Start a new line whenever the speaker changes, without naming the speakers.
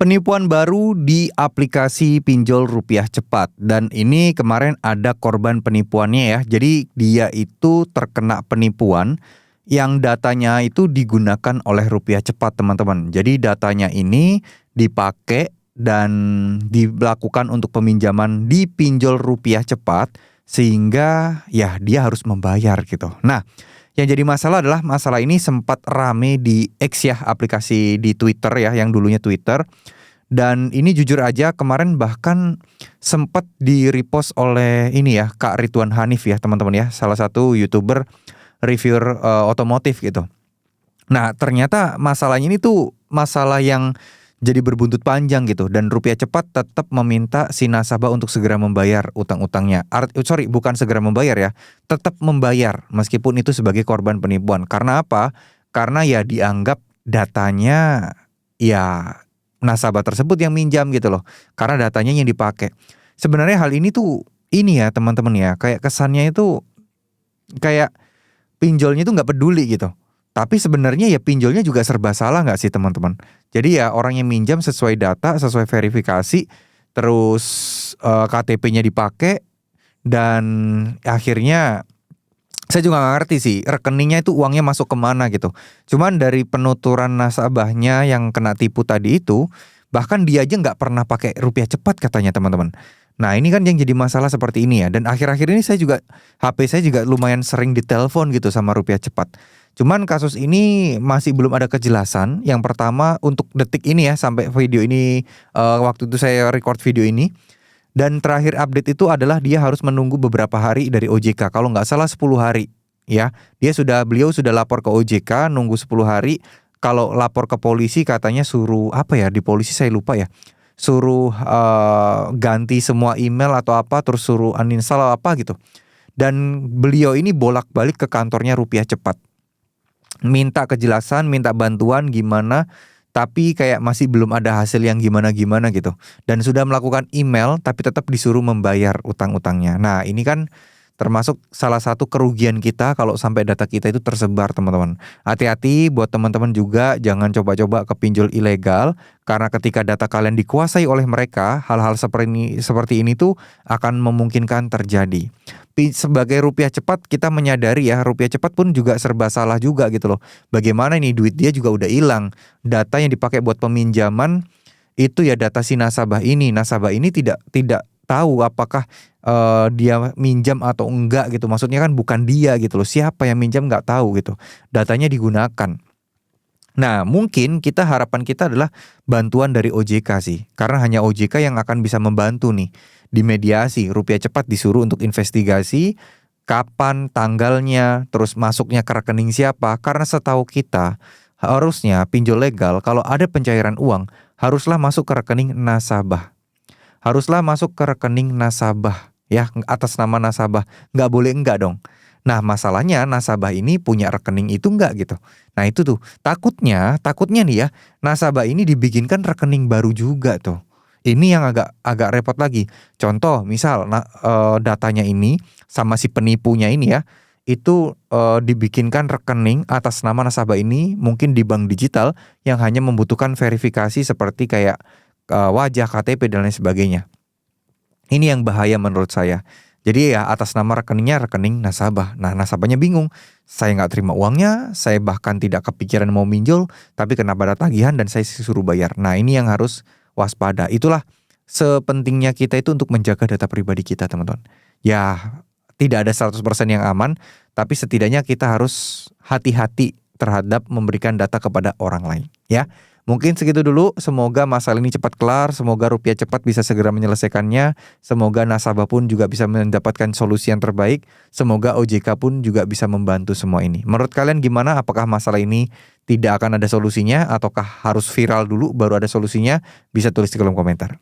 Penipuan baru di aplikasi pinjol rupiah cepat, dan ini kemarin ada korban penipuannya ya. Jadi dia itu terkena penipuan yang datanya itu digunakan oleh rupiah cepat, teman-teman. Jadi datanya ini dipakai dan dilakukan untuk peminjaman di pinjol rupiah cepat, sehingga ya dia harus membayar gitu. Nah, yang jadi masalah adalah masalah ini sempat rame di X ya, aplikasi di Twitter ya, yang dulunya Twitter. Dan ini jujur aja kemarin bahkan sempat di-repost oleh ini ya, Kak Ridwan Hanif ya teman-teman ya, salah satu YouTuber reviewer otomotif gitu. Nah, ternyata masalahnya ini tuh masalah yang jadi berbuntut panjang gitu, dan rupiah cepat tetap meminta si nasabah untuk segera membayar utang-utangnya. Bukan segera membayar ya, tetap membayar meskipun itu sebagai korban penipuan. Karena apa? Karena ya dianggap datanya ya nasabah tersebut yang minjam gitu loh. Karena datanya yang dipakai. Sebenarnya hal ini tuh ini ya teman-teman ya, kayak kesannya itu kayak pinjolnya itu nggak peduli gitu. Tapi sebenarnya ya pinjolnya juga serba salah nggak sih teman-teman? Jadi ya orang yang minjam sesuai data, sesuai verifikasi, terus KTP-nya dipakai, dan akhirnya saya juga nggak ngerti sih rekeningnya itu uangnya masuk kemana gitu. Cuman dari penuturan nasabahnya yang kena tipu tadi itu, bahkan dia aja nggak pernah pakai rupiah cepat katanya teman-teman. Nah ini kan yang jadi masalah seperti ini ya. Dan akhir-akhir ini HP saya juga lumayan sering ditelepon gitu sama rupiah cepat. Cuman kasus ini masih belum ada kejelasan. Yang pertama untuk detik ini ya, sampai video ini waktu itu saya record video ini. Dan terakhir update itu adalah dia harus menunggu beberapa hari dari OJK. Kalau nggak salah 10 hari ya. Beliau sudah lapor ke OJK, nunggu 10 hari. Kalau lapor ke polisi katanya suruh apa ya, di polisi saya lupa ya. Suruh ganti semua email atau apa, terus suruh uninstall apa gitu. Dan beliau ini bolak-balik ke kantornya rupiah cepat. Minta kejelasan, minta bantuan gimana, tapi kayak masih belum ada hasil yang gimana-gimana gitu. Dan sudah melakukan email tapi tetap disuruh membayar utang-utangnya. Nah ini kan termasuk salah satu kerugian kita kalau sampai data kita itu tersebar teman-teman. Hati-hati buat teman-teman juga, jangan coba-coba ke pinjol ilegal. Karena ketika data kalian dikuasai oleh mereka, hal-hal seperti ini tuh akan memungkinkan terjadi. Sebagai rupiah cepat kita menyadari ya, rupiah cepat pun juga serba salah juga gitu loh. Bagaimana nih duit dia juga udah hilang. Data yang dipakai buat peminjaman itu ya data si nasabah ini. Nasabah ini tidak tahu apakah dia minjam atau enggak gitu. Maksudnya kan bukan dia gitu loh. Siapa yang minjam nggak tahu gitu. Datanya digunakan. Nah mungkin harapan kita adalah bantuan dari OJK sih. Karena hanya OJK yang akan bisa membantu nih. Di mediasi, rupiah cepat disuruh untuk investigasi kapan, tanggalnya, terus masuknya ke rekening siapa. Karena setahu kita harusnya pinjol legal kalau ada pencairan uang haruslah masuk ke rekening nasabah. Haruslah masuk ke rekening nasabah ya, atas nama nasabah. Nggak boleh enggak dong. Nah masalahnya nasabah ini punya rekening itu enggak gitu. Nah itu tuh takutnya nih ya, nasabah ini dibikinkan rekening baru juga tuh. Ini yang agak repot lagi. Contoh misal datanya ini sama si penipunya ini ya, itu dibikinkan rekening atas nama nasabah ini mungkin di bank digital yang hanya membutuhkan verifikasi seperti kayak wajah, KTP dan lain sebagainya. Ini yang bahaya menurut saya. Jadi ya atas nama rekeningnya rekening nasabah. Nah nasabahnya bingung. Saya nggak terima uangnya, saya bahkan tidak kepikiran mau minjol, tapi kenapa ada tagihan dan saya suruh bayar. Nah ini yang harus waspada. Itulah sepentingnya kita itu untuk menjaga data pribadi kita teman-teman. Ya tidak ada 100% yang aman, tapi setidaknya kita harus hati-hati terhadap memberikan data kepada orang lain ya. Mungkin segitu dulu, semoga masalah ini cepat kelar, semoga rupiah cepat bisa segera menyelesaikannya, semoga nasabah pun juga bisa mendapatkan solusi yang terbaik, semoga OJK pun juga bisa membantu semua ini. Menurut kalian gimana? Apakah masalah ini tidak akan ada solusinya ataukah harus viral dulu baru ada solusinya? Bisa tulis di kolom komentar.